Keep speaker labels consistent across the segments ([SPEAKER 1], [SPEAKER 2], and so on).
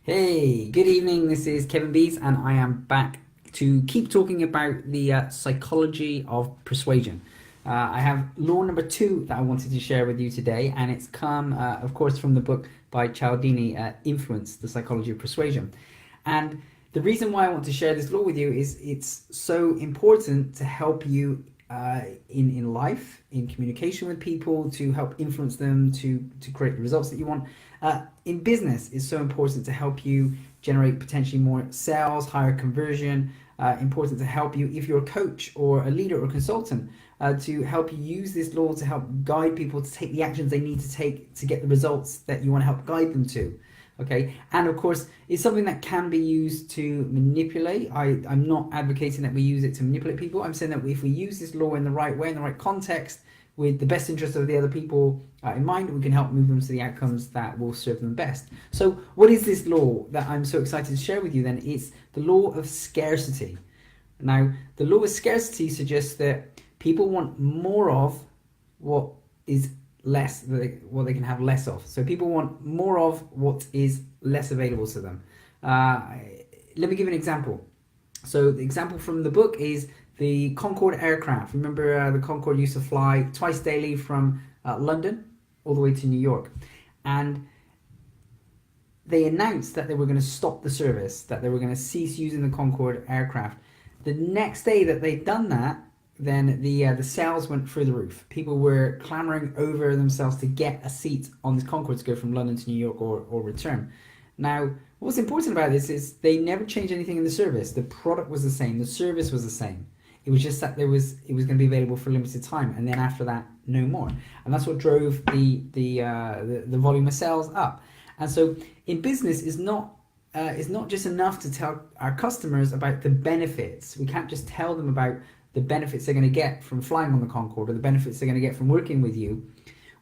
[SPEAKER 1] Hey, good evening. This is Kevin Bees, and I am back to keep talking about the psychology of persuasion. I have law number two that I wanted to share with you today, and it's come, of course, from the book by Cialdini, Influence, the Psychology of Persuasion. And the reason why I want to share this law with you is it's so important to help you in life, in communication with people, to help influence them, to create the results that you want. In business, it's so important to help you generate potentially more sales, higher conversion. Important to help you if you're a coach or a leader or a consultant, to help you use this law to help guide people to take the actions they need to take to get the results that you want to help guide them to. Okay, and of course it's something that can be used to manipulate. I'm not advocating that we use it to manipulate people. I'm saying that if we use this law in the right way, in the right context, with the best interest of the other people in mind, we can help move them to the outcomes that will serve them best. So what is this law that I'm so excited to share with you then? It's the law of scarcity. Now, the law of scarcity suggests that people want more of what is less, what they can have less of. So people want more of what is less available to them. Let me give an example. So the example from the book is the Concorde aircraft. Remember, the Concorde used to fly twice daily from London all the way to New York. And they announced that they were going to stop the service, that they were going to cease using the Concorde aircraft. The next day that they'd done that, then the sales went through the roof. People were clamoring over themselves to get a seat on this Concorde to go from London to New York or return. Now, what's important about this is they never changed anything in the service. The product was the same. The service was the same. It was just that it was going to be available for a limited time, and then after that, no more. And that's what drove the volume of sales up. And so, in business, it's not just enough to tell our customers about the benefits. We can't just tell them about the benefits they're going to get from flying on the Concorde or the benefits they're going to get from working with you.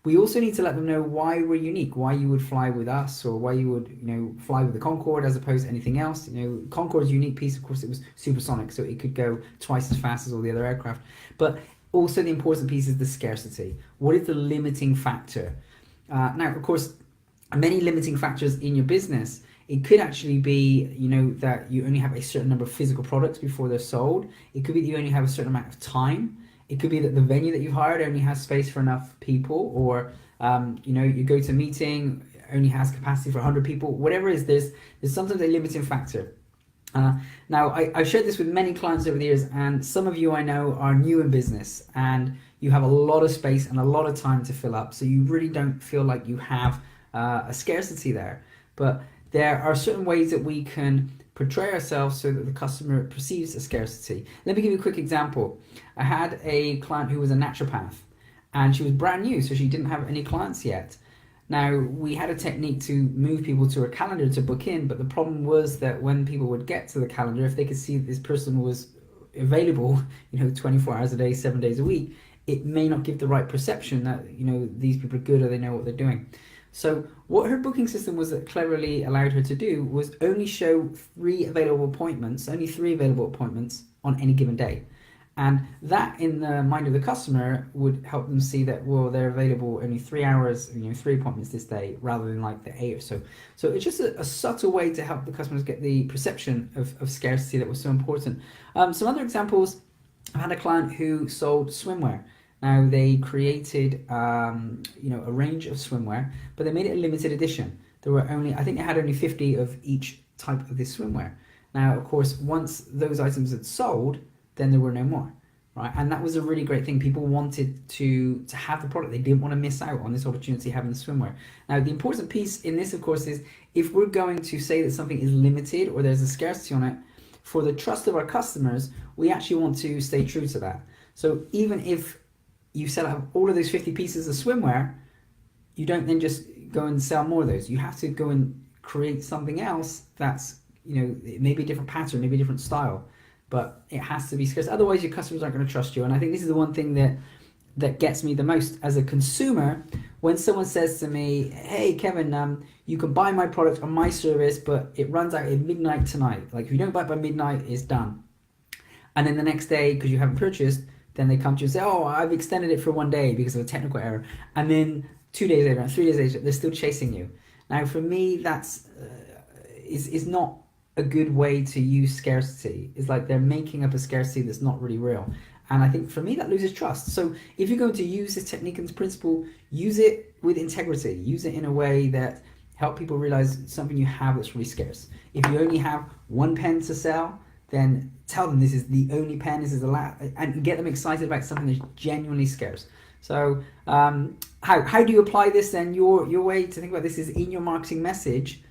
[SPEAKER 1] We also need to let them know why we're unique, why you would fly with us, or why you would, fly with the Concorde as opposed to anything else. Concorde's unique piece, of course, it was supersonic, so it could go twice as fast as all the other aircraft. But also the important piece is the scarcity. What is the limiting factor? Now, of course, many limiting factors in your business. It could actually be, that you only have a certain number of physical products before they're sold. It could be that you only have a certain amount of time. It could be that the venue that you've hired only has space for enough people, or you go to a meeting, only has capacity for 100 people. Whatever it is, there's sometimes a limiting factor. Now, I've shared this with many clients over the years, and some of you I know are new in business, and you have a lot of space and a lot of time to fill up, so you really don't feel like you have a scarcity there. But there are certain ways that we can portray ourselves so that the customer perceives a scarcity. Let me give you a quick example. I had a client who was a naturopath, and she was brand new, so she didn't have any clients yet. Now, we had a technique to move people to her calendar to book in, but the problem was that when people would get to the calendar, if they could see that this person was available, 24 hours a day, 7 days a week, it may not give the right perception that, these people are good or they know what they're doing. So what her booking system was that cleverly allowed her to do was only show only 3 available appointments on any given day. And that, in the mind of the customer, would help them see that, well, they're available only 3 hours, 3 appointments this day, rather than like the 8 or so. So it's just a subtle way to help the customers get the perception of scarcity that was so important. Some other examples, I had a client who sold swimwear. Now, they created, a range of swimwear, but they made it a limited edition. There were I think they had only 50 of each type of this swimwear. Now, of course, once those items had sold, then there were no more, right? And that was a really great thing. People wanted to have the product. They didn't want to miss out on this opportunity having the swimwear. Now, the important piece in this, of course, is if we're going to say that something is limited or there's a scarcity on it, for the trust of our customers, we actually want to stay true to that. So even if you sell out all of those 50 pieces of swimwear, you don't then just go and sell more of those. You have to go and create something else that's, it may be a different pattern, maybe a different style, but it has to be scarce. Otherwise, your customers aren't going to trust you. And I think this is the one thing that gets me the most as a consumer. When someone says to me, hey, Kevin, you can buy my product on my service, but it runs out at midnight tonight. Like, if you don't buy it by midnight, it's done. And then the next day, because you haven't purchased, then they come to you and say, oh, I've extended it for 1 day because of a technical error. And then 2 days later and 3 days later, they're still chasing you. Now, for me, that's is not a good way to use scarcity. It's like they're making up a scarcity that's not really real. And I think for me that loses trust. So if you're going to use this technique and this principle, use it with integrity. Use it in a way that help people realize something you have that's really scarce. If you only have one pen to sell, then tell them this is the only pen, this is the last, and get them excited about something that's genuinely scarce. So how do you apply this then? Your way to think about this is in your marketing message.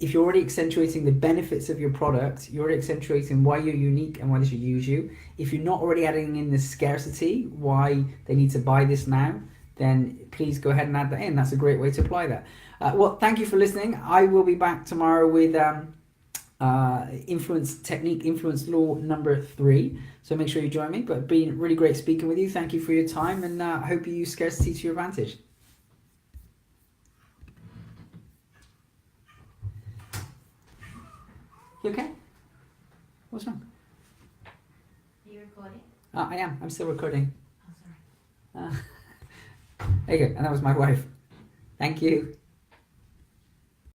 [SPEAKER 1] If you're already accentuating the benefits of your product, you're already accentuating why you're unique and why they should use you. If you're not already adding in the scarcity, why they need to buy this now, then please go ahead and add that in. That's a great way to apply that. Well, thank you for listening. I will be back tomorrow with influence law number 3. So make sure you join me. But it's been really great speaking with you. Thank you for your time, and I hope you use scarcity to your advantage. You okay? What's wrong?
[SPEAKER 2] Are you recording?
[SPEAKER 1] I am. I'm still recording.
[SPEAKER 2] Oh, sorry.
[SPEAKER 1] There you go. And that was my wife. Thank you.